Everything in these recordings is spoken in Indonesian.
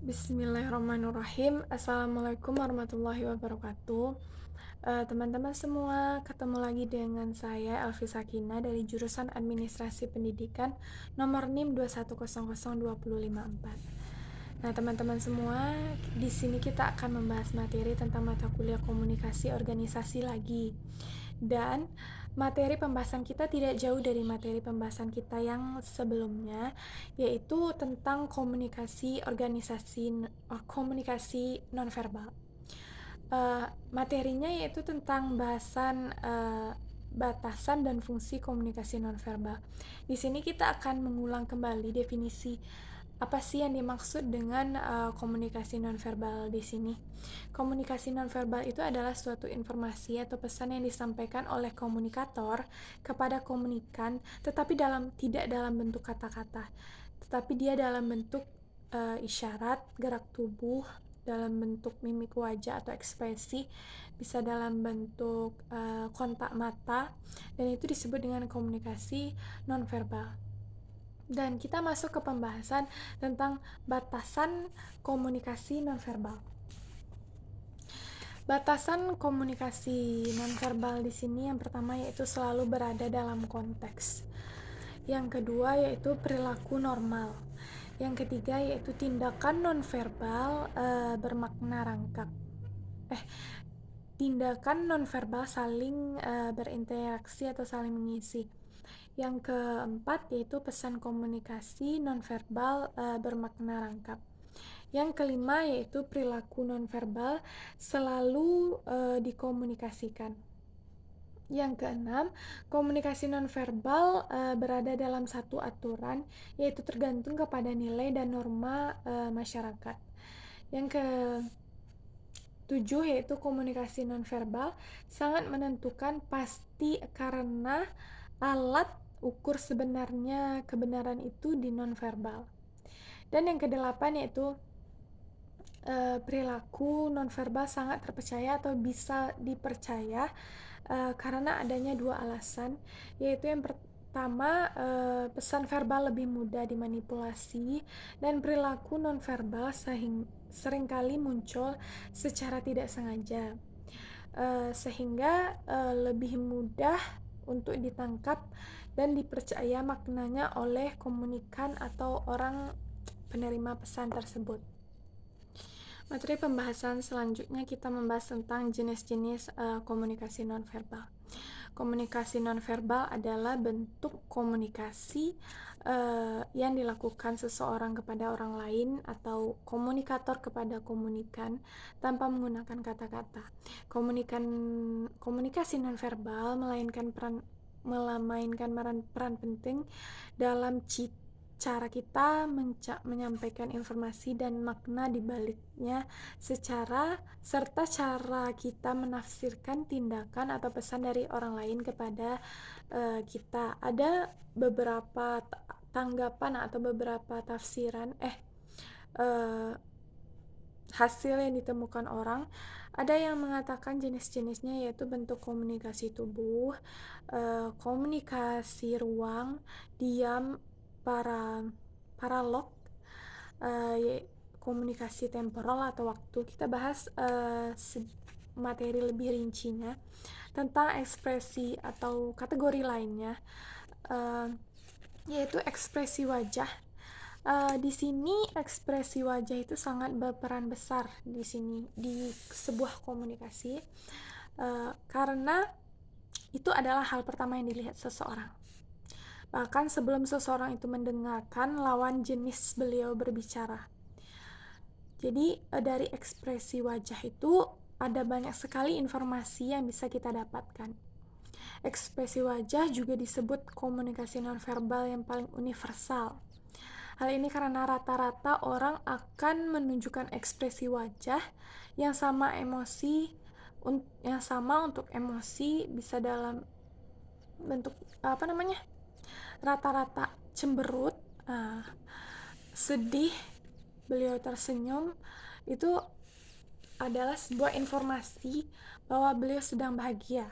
Bismillahirrahmanirrahim. Assalamualaikum warahmatullahi wabarakatuh. Teman-teman semua, ketemu lagi dengan saya Elvi Sakina dari jurusan Administrasi Pendidikan nomor NIM 2100254. Nah, teman-teman semua, di sini kita akan membahas materi tentang mata kuliah komunikasi organisasi lagi. Dan materi pembahasan kita tidak jauh dari materi pembahasan kita yang sebelumnya, yaitu tentang komunikasi organisasi, komunikasi nonverbal. Materinya yaitu tentang bahasan batasan dan fungsi komunikasi nonverbal. Di sini kita akan mengulang kembali definisi apa sih yang dimaksud dengan komunikasi nonverbal di sini. Komunikasi nonverbal itu adalah suatu informasi atau pesan yang disampaikan oleh komunikator kepada komunikan, tetapi tidak dalam bentuk kata-kata, tetapi dia dalam bentuk isyarat, gerak tubuh, dalam bentuk mimik wajah atau ekspresi, bisa dalam bentuk kontak mata, dan itu disebut dengan komunikasi nonverbal. Dan kita masuk ke pembahasan tentang batasan komunikasi nonverbal. Batasan komunikasi nonverbal di sini yang pertama yaitu selalu berada dalam konteks. Yang kedua yaitu perilaku normal. Yang ketiga yaitu tindakan nonverbal bermakna rangkap. Tindakan nonverbal saling berinteraksi atau saling mengisi. Yang keempat yaitu pesan komunikasi nonverbal bermakna rangkap. Yang kelima yaitu perilaku nonverbal selalu dikomunikasikan. Yang keenam, komunikasi nonverbal berada dalam satu aturan, yaitu tergantung kepada nilai dan norma masyarakat. Yang ketujuh yaitu komunikasi nonverbal sangat menentukan pasti karena alat ukur sebenarnya kebenaran itu di nonverbal. Dan yang kedelapan yaitu perilaku nonverbal sangat terpercaya atau bisa dipercaya karena adanya dua alasan, yaitu yang pertama pesan verbal lebih mudah dimanipulasi, dan perilaku nonverbal seringkali muncul secara tidak sengaja, sehingga lebih mudah untuk ditangkap dan dipercaya maknanya oleh komunikan atau orang penerima pesan tersebut. Materi pembahasan selanjutnya kita membahas tentang jenis-jenis komunikasi nonverbal. Komunikasi nonverbal adalah bentuk komunikasi yang dilakukan seseorang kepada orang lain atau komunikator kepada komunikan tanpa menggunakan kata-kata. Komunikasi nonverbal memainkan peran penting dalam cara kita menyampaikan informasi dan makna di baliknya serta cara kita menafsirkan tindakan atau pesan dari orang lain kepada kita. Ada beberapa tanggapan atau beberapa tafsiran hasil yang ditemukan orang. Ada yang mengatakan jenis-jenisnya yaitu bentuk komunikasi tubuh, komunikasi ruang, diam, paralog, komunikasi temporal atau waktu. Kita bahas materi lebih rincinya tentang ekspresi atau kategori lainnya, yaitu ekspresi wajah. Di sini ekspresi wajah itu sangat berperan besar di sini di sebuah komunikasi, karena itu adalah hal pertama yang dilihat seseorang. Bahkan sebelum seseorang itu mendengarkan lawan jenis beliau berbicara. Jadi dari ekspresi wajah itu ada banyak sekali informasi yang bisa kita dapatkan. Ekspresi wajah juga disebut komunikasi nonverbal yang paling universal. Hal ini karena rata-rata orang akan menunjukkan ekspresi wajah yang sama untuk emosi, bisa dalam bentuk rata-rata cemberut, sedih, beliau tersenyum, itu adalah sebuah informasi bahwa beliau sedang bahagia.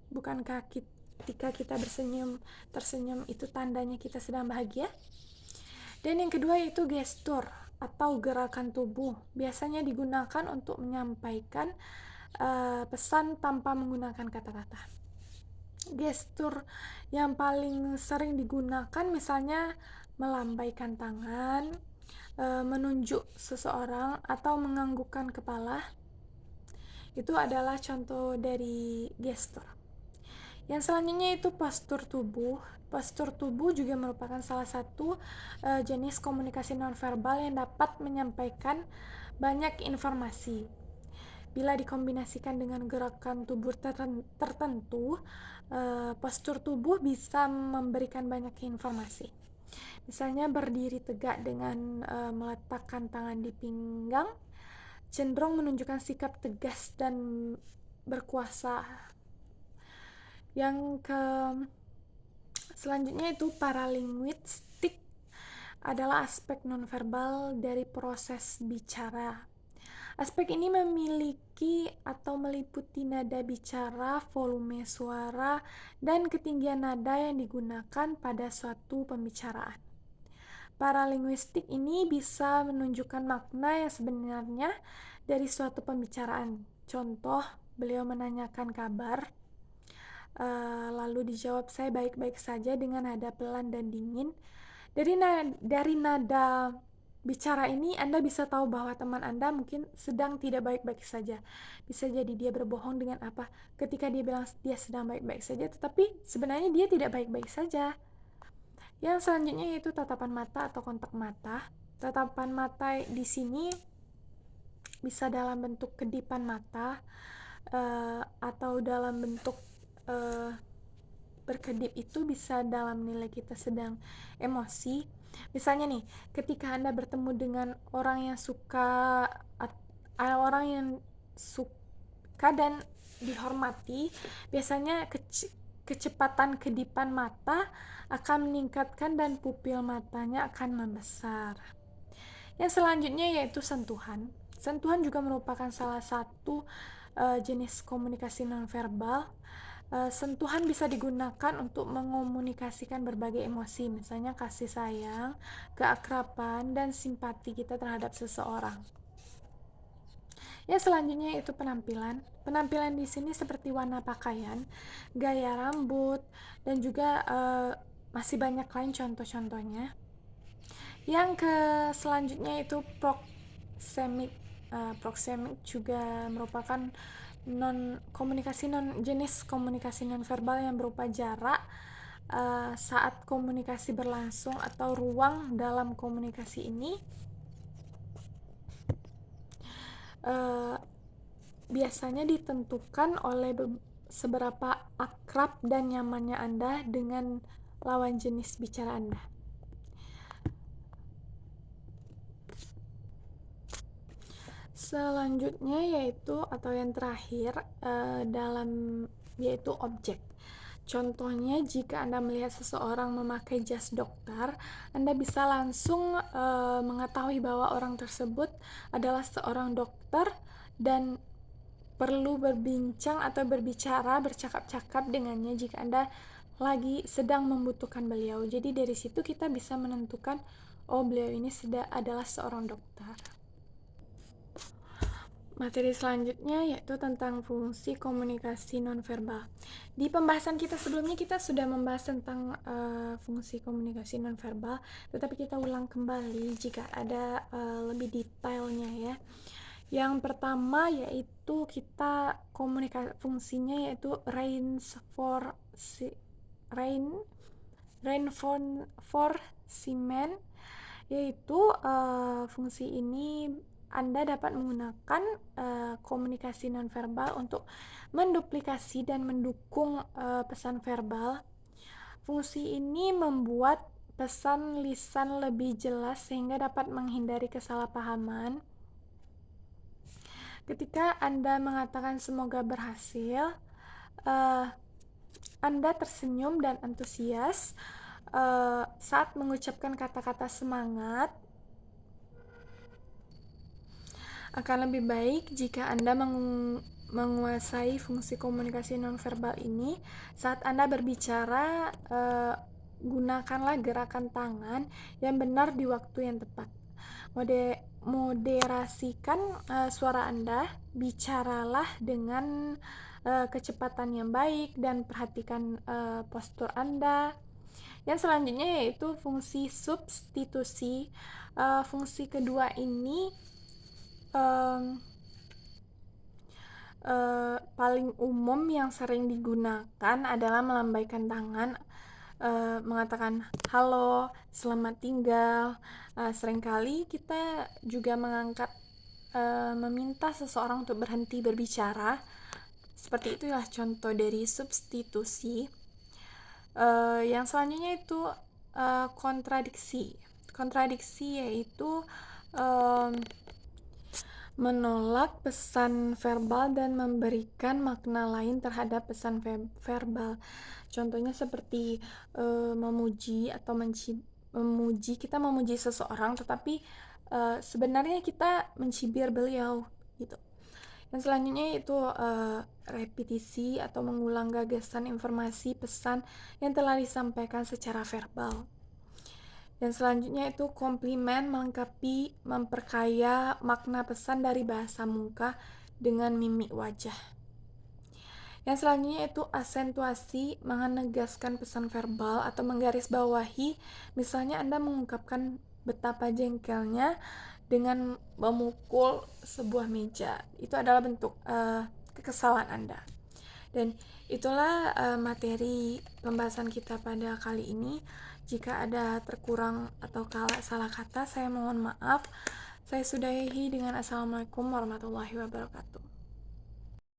Bukankah ketika kita tersenyum itu tandanya kita sedang bahagia? Dan yang kedua yaitu gestur. atau gerakan tubuh biasanya digunakan untuk menyampaikan pesan tanpa menggunakan kata-kata. Gestur yang paling sering digunakan misalnya melambaikan tangan, menunjuk seseorang, atau menganggukkan kepala. Itu adalah contoh dari gestur. Yang selanjutnya itu postur tubuh. Postur tubuh juga merupakan salah satu jenis komunikasi nonverbal yang dapat menyampaikan banyak informasi. Bila dikombinasikan dengan gerakan tubuh tertentu, postur tubuh bisa memberikan banyak informasi. Misalnya berdiri tegak dengan meletakkan tangan di pinggang, cenderung menunjukkan sikap tegas dan berkuasa. Yang selanjutnya itu paralinguistik adalah aspek nonverbal dari proses bicara. Aspek ini memiliki atau meliputi nada bicara, volume suara, dan ketinggian nada yang digunakan pada suatu pembicaraan. Paralinguistik ini bisa menunjukkan makna yang sebenarnya dari suatu pembicaraan. Contoh, beliau menanyakan kabar, lalu dijawab saya baik-baik saja dengan nada pelan dan dingin. Dari nada bicara ini Anda bisa tahu bahwa teman Anda mungkin sedang tidak baik-baik saja. Bisa jadi dia berbohong dengan apa? Ketika dia bilang dia sedang baik-baik saja, tetapi sebenarnya dia tidak baik-baik saja. Yang selanjutnya yaitu tatapan mata atau kontak mata. Tatapan mata di sini bisa dalam bentuk kedipan mata atau dalam bentuk berkedip itu bisa dalam nilai kita sedang emosi. Misalnya nih, ketika Anda bertemu dengan orang yang suka dan dihormati, biasanya kecepatan kedipan mata akan meningkatkan dan pupil matanya akan membesar. Yang selanjutnya yaitu sentuhan. Sentuhan juga merupakan salah satu jenis komunikasi nonverbal. Sentuhan bisa digunakan untuk mengomunikasikan berbagai emosi, misalnya kasih sayang, keakraban, dan simpati kita terhadap seseorang. Yang selanjutnya itu penampilan. Penampilan di sini seperti warna pakaian, gaya rambut, dan juga masih banyak lain contoh-contohnya. Yang selanjutnya itu proxemic. Proxemic juga merupakan jenis komunikasi nonverbal yang berupa jarak saat komunikasi berlangsung atau ruang dalam komunikasi ini biasanya ditentukan oleh seberapa akrab dan nyamannya Anda dengan lawan jenis bicara Anda. Selanjutnya yaitu atau yang terakhir yaitu objek. Contohnya jika Anda melihat seseorang memakai jas dokter, Anda bisa langsung mengetahui bahwa orang tersebut adalah seorang dokter dan perlu berbincang atau bercakap-cakap dengannya jika Anda lagi sedang membutuhkan beliau. Jadi dari situ kita bisa menentukan, oh beliau ini adalah seorang dokter. Materi selanjutnya yaitu tentang fungsi komunikasi nonverbal. Di pembahasan kita sebelumnya kita sudah membahas tentang fungsi komunikasi nonverbal, tetapi kita ulang kembali jika ada lebih detailnya ya. Yang pertama yaitu kita fungsinya yaitu reinforcement, yaitu fungsi ini Anda dapat menggunakan komunikasi nonverbal untuk menduplikasi dan mendukung pesan verbal. Fungsi ini membuat pesan lisan lebih jelas sehingga dapat menghindari kesalahpahaman. Ketika Anda mengatakan semoga berhasil, Anda tersenyum dan antusias saat mengucapkan kata-kata semangat. Akan lebih baik jika Anda menguasai fungsi komunikasi nonverbal ini. Saat Anda berbicara, gunakanlah gerakan tangan yang benar di waktu yang tepat. Moderasikan suara Anda, bicaralah dengan kecepatan yang baik dan perhatikan postur Anda. Yang selanjutnya yaitu fungsi substitusi. Fungsi kedua ini paling umum yang sering digunakan adalah melambaikan tangan, mengatakan halo, selamat tinggal. Seringkali kita juga meminta seseorang untuk berhenti berbicara. Seperti itulah contoh dari substitusi. Yang selanjutnya itu kontradiksi. Kontradiksi yaitu menolak pesan verbal dan memberikan makna lain terhadap pesan verbal. Contohnya seperti memuji atau memuji. Kita memuji seseorang tetapi sebenarnya kita mencibir beliau gitu. Yang selanjutnya itu repetisi atau mengulang gagasan, informasi, pesan yang telah disampaikan secara verbal. Yang selanjutnya itu komplimen, melengkapi, memperkaya makna pesan dari bahasa muka dengan mimik wajah. Yang selanjutnya itu asentuasi, menegaskan pesan verbal atau menggarisbawahi. Misalnya Anda mengungkapkan betapa jengkelnya dengan memukul sebuah meja. Itu adalah bentuk kekesalan Anda. Dan itulah materi pembahasan kita pada kali ini. Jika ada terkurang atau salah kata, saya mohon maaf. Saya sudahi dengan Assalamualaikum warahmatullahi wabarakatuh.